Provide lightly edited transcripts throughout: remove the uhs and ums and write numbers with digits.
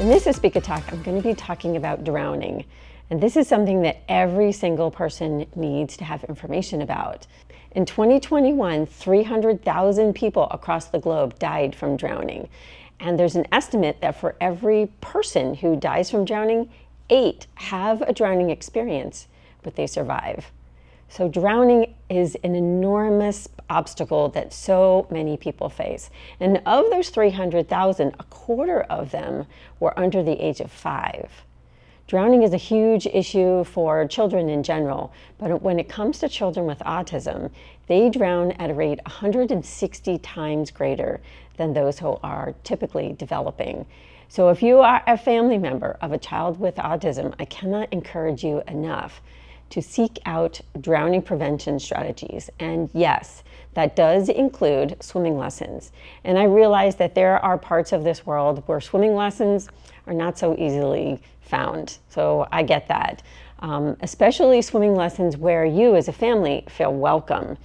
In this Speak a Talk, I'm going to be talking about drowning. And this is something that every single person needs to have information about. In 2021, 300,000 people across the globe died from drowning. And there's an estimate that for every person who dies from drowning, 8 have a drowning experience, but they survive. So drowning is an enormous obstacle that so many people face. And of those 300,000, a quarter of them were under the age of 5. Drowning is a huge issue for children in general, but when it comes to children with autism, they drown at a rate 160 times greater than those who are typically developing. So if you are a family member of a child with autism, I cannot encourage you enough to seek out drowning prevention strategies. And yes, that does include swimming lessons. And I realize that there are parts of this world where swimming lessons are not so easily found. So I get that. Especially swimming lessons where you as a family feel welcome.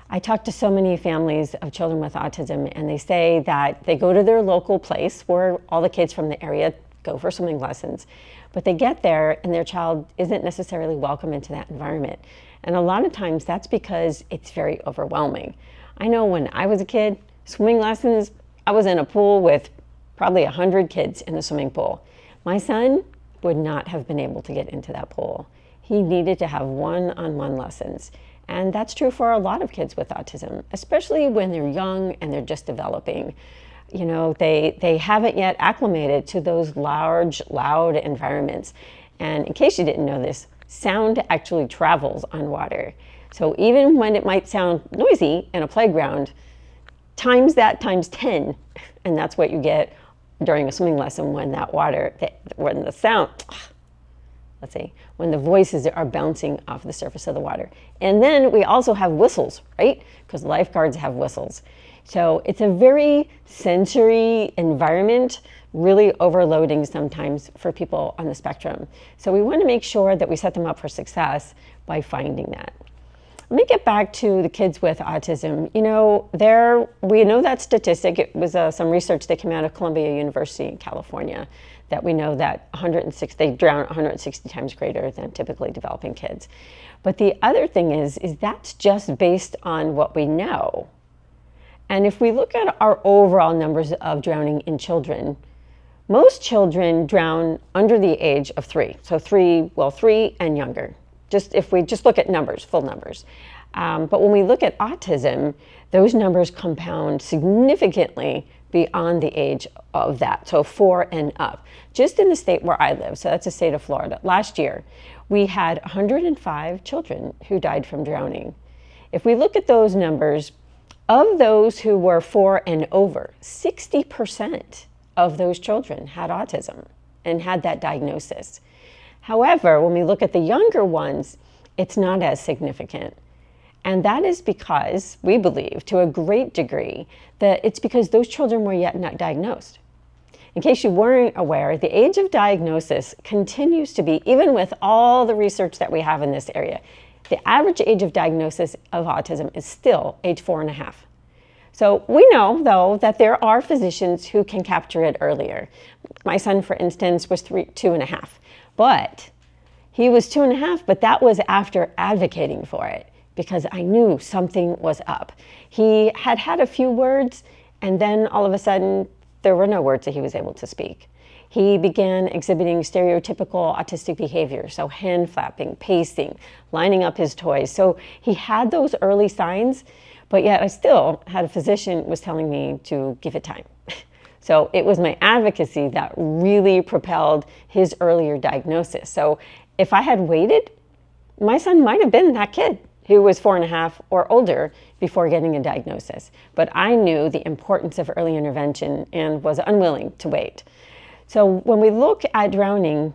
I talk to so many families of children with autism, and they say that they go to their local place where all the kids from the area go for swimming lessons. But they get there and their child isn't necessarily welcome into that environment. And a lot of times that's because it's very overwhelming. I know when I was a kid, swimming lessons, I was in a pool with probably 100 kids in the swimming pool. My son would not have been able to get into that pool. He needed to have one-on-one lessons. And that's true for a lot of kids with autism, especially when they're young and they're just developing. You know, they haven't yet acclimated to those large, loud environments. And in case you didn't know this, sound actually travels on water. So even when it might sound noisy in a playground, times that times 10. And that's what you get during a swimming lesson when that water, when the sound, when the voices are bouncing off the surface of the water. And then we also have whistles, right? Because lifeguards have whistles. So it's a very sensory environment, really overloading sometimes for people on the spectrum. So we want to make sure that we set them up for success by finding that. Let me get back to the kids with autism. You know, we know that statistic. It was some research that came out of Columbia University in California that we know that they drown 160 times greater than typically developing kids. But the other thing is that's just based on what we know. And if we look at our overall numbers of drowning in children, most children drown under the age of 3. So 3 and younger. If we just look at numbers, full numbers. But when we look at autism, those numbers compound significantly beyond the age of that, so 4 and up. Just in the state where I live, so that's the state of Florida, last year, we had 105 children who died from drowning. If we look at those numbers, of those who were 4 and over, 60% of those children had autism and had that diagnosis. However, when we look at the younger ones, it's not as significant. And that is because, we believe, to a great degree, that it's because those children were yet not diagnosed. In case you weren't aware, the age of diagnosis continues to be, even with all the research that we have in this area, the average age of diagnosis of autism is still age 4.5. So we know, though, that there are physicians who can capture it earlier. My son, for instance, was 2.5. But he was 2.5, but that was after advocating for it because I knew something was up. He had had a few words, and then all of a sudden, there were no words that he was able to speak. He began exhibiting stereotypical autistic behavior, so hand flapping, pacing, lining up his toys. So he had those early signs, but yet I still had a physician was telling me to give it time. So it was my advocacy that really propelled his earlier diagnosis. So if I had waited, my son might have been that kid who was 4.5 or older before getting a diagnosis. But I knew the importance of early intervention and was unwilling to wait. So when we look at drowning,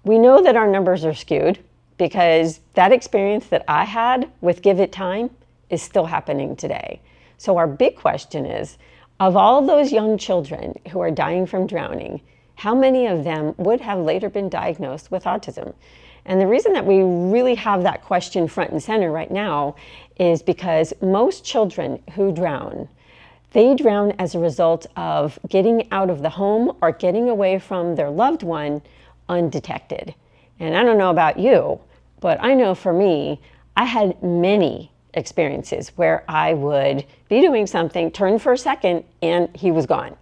we know that our numbers are skewed because that experience that I had with Give It Time is still happening today. So our big question is, of all those young children who are dying from drowning, how many of them would have later been diagnosed with autism? And the reason that we really have that question front and center right now is because most children who drown, They drown as a result of getting out of the home or getting away from their loved one undetected. And I don't know about you, but I know for me, I had many experiences where I would be doing something, turn for a second, and he was gone.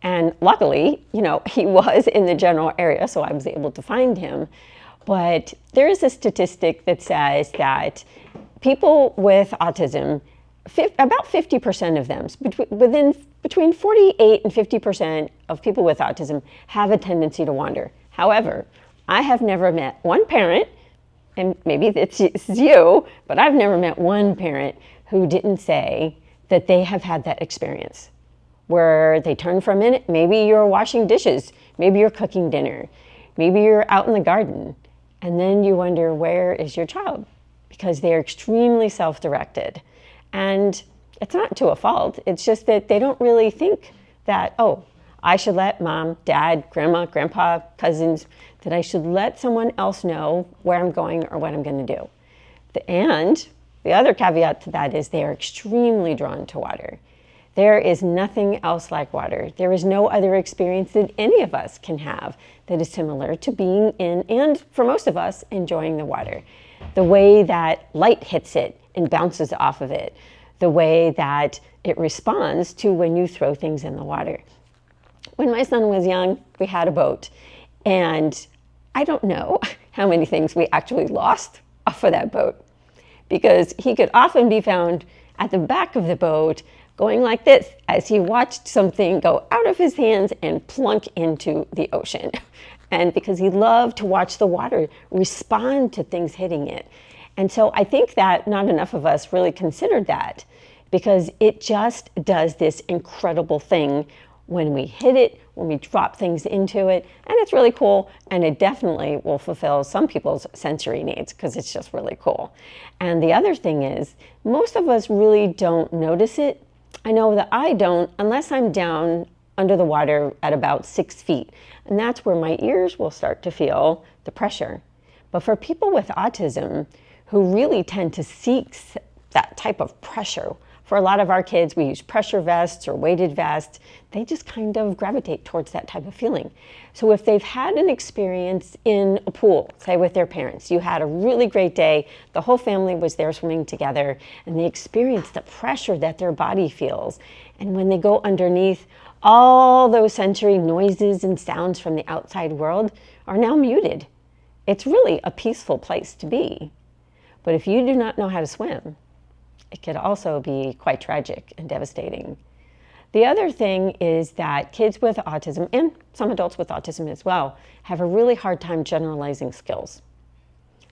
And luckily, he was in the general area, so I was able to find him. But there is a statistic that says that people with autism, about 50% of them, between 48 and 50% of people with autism have a tendency to wander. However, I have never met one parent, and maybe it's you, but I've never met one parent who didn't say that they have had that experience where they turn for a minute. Maybe you're washing dishes, maybe you're cooking dinner, maybe you're out in the garden, and then you wonder, where is your child? Because they're extremely self-directed. And it's not to a fault, it's just that they don't really think that, oh, I should let mom, dad, grandma, grandpa, cousins, that I should let someone else know where I'm going or what I'm going to do. And the other caveat to that is they are extremely drawn to water. There is nothing else like water. There is no other experience that any of us can have that is similar to being in, and for most of us, enjoying the water. The way that light hits it and bounces off of it, the way that it responds to when you throw things in the water. When my son was young, we had a boat, and I don't know how many things we actually lost off of that boat, because he could often be found at the back of the boat going like this as he watched something go out of his hands and plunk into the ocean. And because he loved to watch the water respond to things hitting it. And so I think that not enough of us really considered that, because it just does this incredible thing when we hit it, when we drop things into it, and it's really cool, and it definitely will fulfill some people's sensory needs because it's just really cool. And the other thing is, most of us really don't notice it. I know that I don't unless I'm down under the water at about 6 feet, and that's where my ears will start to feel the pressure. But for people with autism who really tend to seek that type of pressure, for a lot of our kids, we use pressure vests or weighted vests. They just kind of gravitate towards that type of feeling. So if they've had an experience in a pool, say with their parents, you had a really great day, the whole family was there swimming together, and they experienced the pressure that their body feels. And when they go underneath, all those sensory noises and sounds from the outside world are now muted. It's really a peaceful place to be. But if you do not know how to swim, it could also be quite tragic and devastating. The other thing is that kids with autism, and some adults with autism as well, have a really hard time generalizing skills.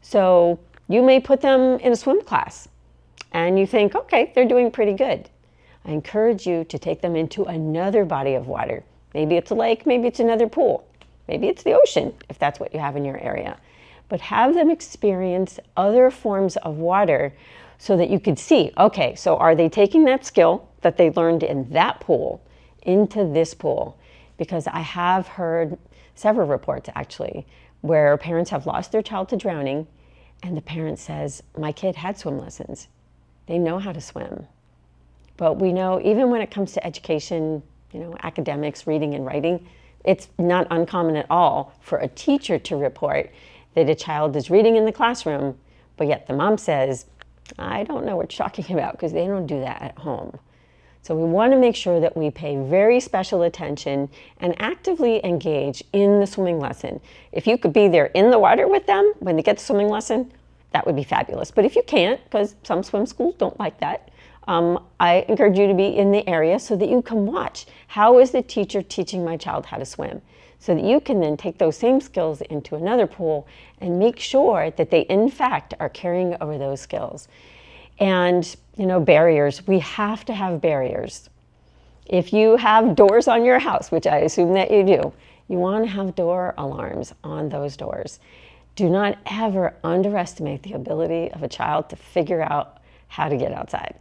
So you may put them in a swim class and you think, okay, they're doing pretty good. I encourage you to take them into another body of water. Maybe it's a lake, maybe it's another pool, maybe it's the ocean, if that's what you have in your area. But have them experience other forms of water so that you could see, okay, so are they taking that skill that they learned in that pool into this pool? Because I have heard several reports actually where parents have lost their child to drowning, and the parent says, my kid had swim lessons. They know how to swim. But we know even when it comes to education, academics, reading and writing, it's not uncommon at all for a teacher to report that a child is reading in the classroom, but yet the mom says, I don't know what you're talking about, because they don't do that at home. So we want to make sure that we pay very special attention and actively engage in the swimming lesson. If you could be there in the water with them when they get the swimming lesson, that would be fabulous. But if you can't, because some swim schools don't like that, I encourage you to be in the area so that you can watch. How is the teacher teaching my child how to swim? So that you can then take those same skills into another pool and make sure that they in fact are carrying over those skills. And barriers, we have to have barriers. If you have doors on your house, which I assume that you do, you want to have door alarms on those doors. Do not ever underestimate the ability of a child to figure out how to get outside.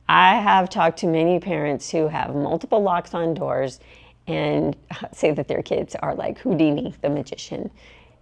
I have talked to many parents who have multiple locks on doors and say that their kids are like Houdini, the magician.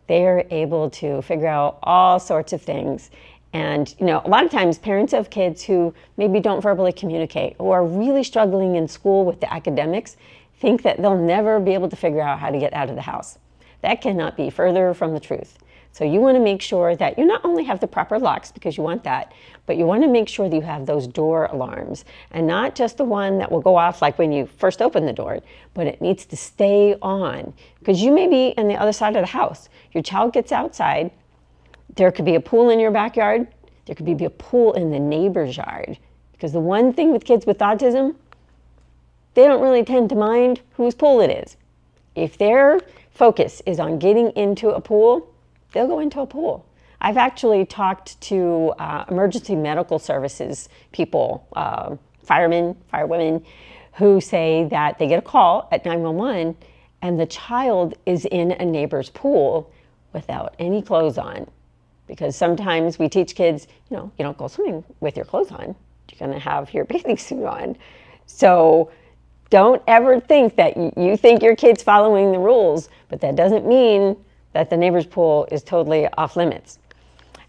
They are able to figure out all sorts of things. And, a lot of times parents of kids who maybe don't verbally communicate or are really struggling in school with the academics think that they'll never be able to figure out how to get out of the house. That cannot be further from the truth. So you want to make sure that you not only have the proper locks, because you want that, but you want to make sure that you have those door alarms, and not just the one that will go off like when you first open the door, but it needs to stay on, because you may be on the other side of the house. Your child gets outside. There could be a pool in your backyard. There could be a pool in the neighbor's yard. Because the one thing with kids with autism, they don't really tend to mind whose pool it is. If their focus is on getting into a pool, they'll go into a pool. I've actually talked to emergency medical services people, firemen, firewomen, who say that they get a call at 911 and the child is in a neighbor's pool without any clothes on. Because sometimes we teach kids, you don't go swimming with your clothes on. You're going to have your bathing suit on. So don't ever think that you think your kid's following the rules, but that doesn't mean that the neighbor's pool is totally off limits.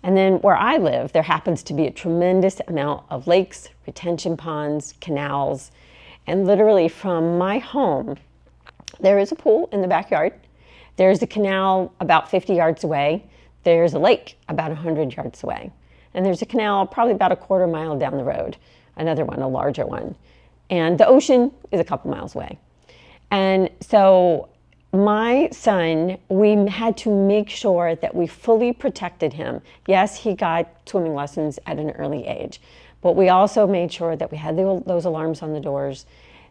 And then where I live, there happens to be a tremendous amount of lakes, retention ponds, canals, and literally from my home, there is a pool in the backyard. There's a canal about 50 yards away. There's a lake about 100 yards away. And there's a canal probably about a quarter mile down the road, another one, a larger one. And the ocean is a couple miles away. And so my son, we had to make sure that we fully protected him. Yes, he got swimming lessons at an early age, but we also made sure that we had those alarms on the doors,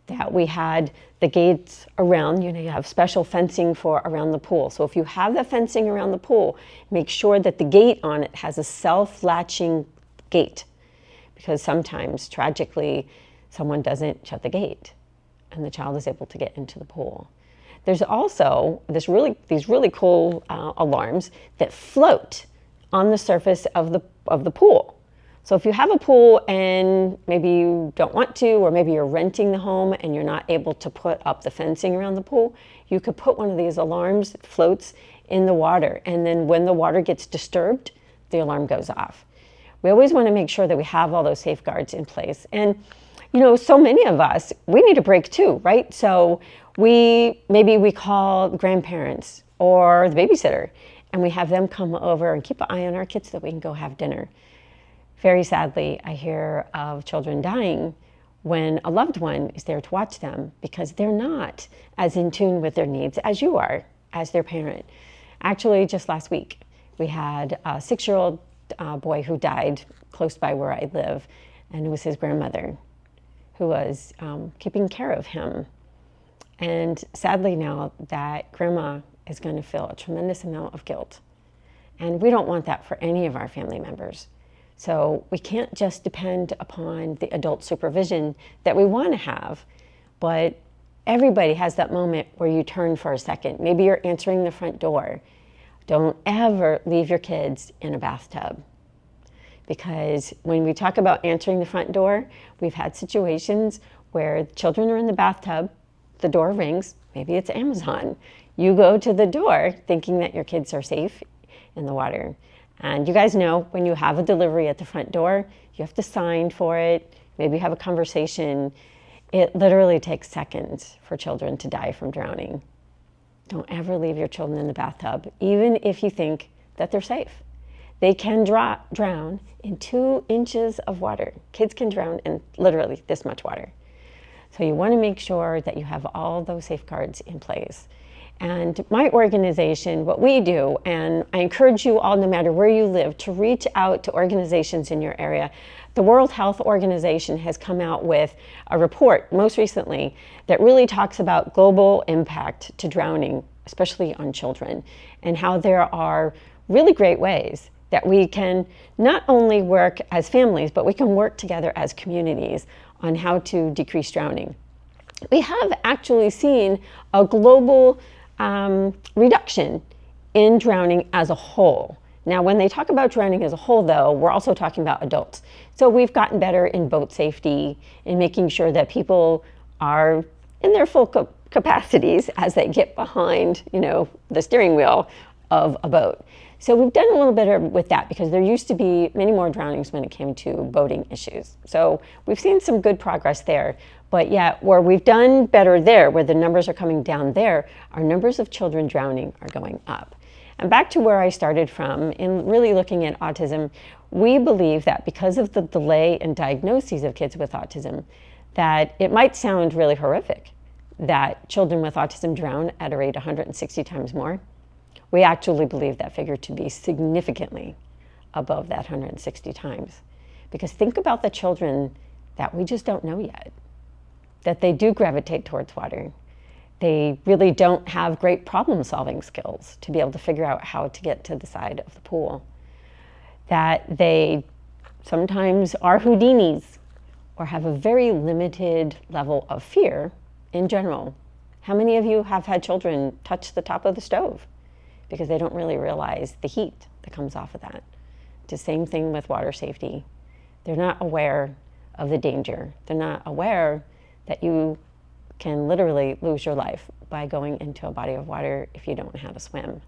that we had the gates around, you have special fencing for around the pool. So if you have the fencing around the pool, make sure that the gate on it has a self-latching gate, because sometimes, tragically, someone doesn't shut the gate and the child is able to get into the pool. There's also these really cool alarms that float on the surface of the pool. So if you have a pool and maybe you don't want to, or maybe you're renting the home and you're not able to put up the fencing around the pool, you could put one of these alarms that floats in the water. And then when the water gets disturbed, the alarm goes off. We always want to make sure that we have all those safeguards in place. And, so many of us, we need a break too, right? So maybe we call grandparents or the babysitter and we have them come over and keep an eye on our kids so that we can go have dinner. Very sadly, I hear of children dying when a loved one is there to watch them because they're not as in tune with their needs as you are as their parent. Actually, just last week, we had a 6-year-old boy who died close by where I live, and it was his grandmother who was keeping care of him. And sadly now, that grandma is going to feel a tremendous amount of guilt. And we don't want that for any of our family members. So we can't just depend upon the adult supervision that we want to have, but everybody has that moment where you turn for a second. Maybe you're answering the front door. Don't ever leave your kids in a bathtub. Because when we talk about answering the front door, we've had situations where children are in the bathtub, the door rings, maybe it's Amazon. You go to the door thinking that your kids are safe in the water. And you guys know when you have a delivery at the front door, you have to sign for it, maybe have a conversation. It literally takes seconds for children to die from drowning. Don't ever leave your children in the bathtub, even if you think that they're safe. They can drown in 2 inches of water. Kids can drown in literally this much water. So you want to make sure that you have all those safeguards in place. And my organization, what we do, and I encourage you all, no matter where you live, to reach out to organizations in your area. The World Health Organization has come out with a report, most recently, that really talks about global impact to drowning, especially on children, and how there are really great ways that we can not only work as families, but we can work together as communities on how to decrease drowning. We have actually seen a global reduction in drowning as a whole. Now, when they talk about drowning as a whole, though, we're also talking about adults. So we've gotten better in boat safety, in making sure that people are in their full capacities as they get behind, the steering wheel of a boat. So we've done a little better with that because there used to be many more drownings when it came to boating issues. So we've seen some good progress there. But yet where we've done better there, where the numbers are coming down there, our numbers of children drowning are going up. And back to where I started from, in really looking at autism, we believe that because of the delay in diagnoses of kids with autism, that it might sound really horrific that children with autism drown at a rate 160 times more. We actually believe that figure to be significantly above that 160 times. Because think about the children that we just don't know yet, that they do gravitate towards water. They really don't have great problem-solving skills to be able to figure out how to get to the side of the pool. That they sometimes are Houdinis or have a very limited level of fear in general. How many of you have had children touch the top of the stove? Because they don't really realize the heat that comes off of that. It's the same thing with water safety. They're not aware of the danger. They're not aware that you can literally lose your life by going into a body of water if you don't know how to swim.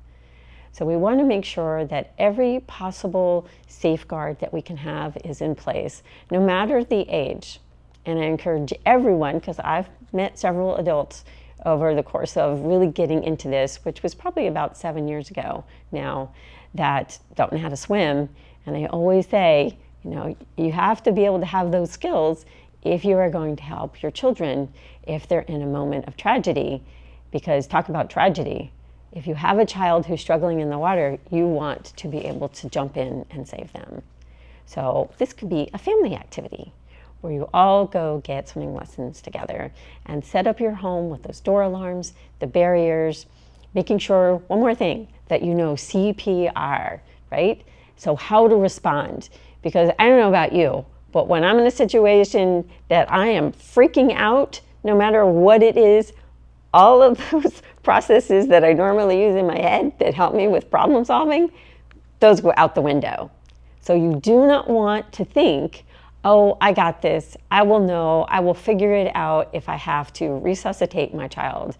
So we want to make sure that every possible safeguard that we can have is in place, no matter the age. And I encourage everyone, because I've met several adults over the course of really getting into this, which was probably about 7 years ago now, that don't know how to swim. And I always say, you have to be able to have those skills if you are going to help your children if they're in a moment of tragedy. Because talk about tragedy, if you have a child who's struggling in the water, you want to be able to jump in and save them. So this could be a family activity where you all go get swimming lessons together and set up your home with those door alarms, the barriers, making sure, one more thing, that you know CPR, right? So how to respond. Because I don't know about you, but when I'm in a situation that I am freaking out, no matter what it is, all of those processes that I normally use in my head that help me with problem solving, those go out the window. So you do not want to think, oh, I got this, I will know, I will figure it out if I have to resuscitate my child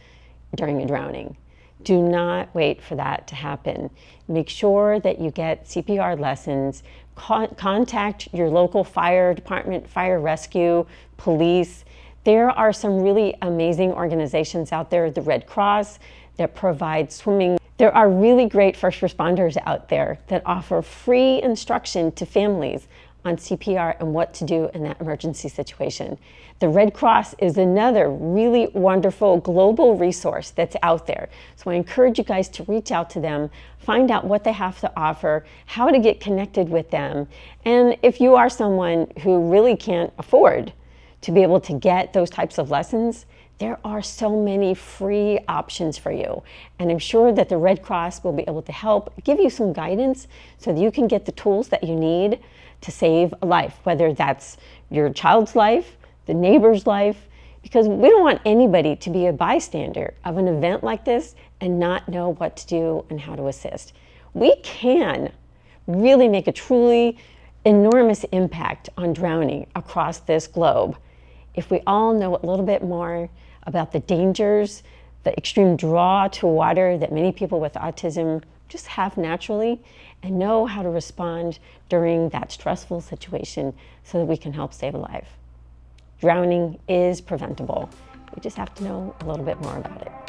during a drowning. Do not wait for that to happen. Make sure that you get CPR lessons, contact your local fire department, fire rescue, police. There are some really amazing organizations out there, the Red Cross, that provide swimming. There are really great first responders out there that offer free instruction to families on CPR and what to do in that emergency situation. The Red Cross is another really wonderful global resource that's out there. So I encourage you guys to reach out to them, find out what they have to offer, how to get connected with them. And if you are someone who really can't afford to be able to get those types of lessons, there are so many free options for you. And I'm sure that the Red Cross will be able to help give you some guidance so that you can get the tools that you need to save a life, whether that's your child's life, the neighbor's life, because we don't want anybody to be a bystander of an event like this and not know what to do and how to assist. We can really make a truly enormous impact on drowning across this globe if we all know a little bit more about the dangers, the extreme draw to water that many people with autism just have naturally, and know how to respond during that stressful situation so that we can help save a life. Drowning is preventable. We just have to know a little bit more about it.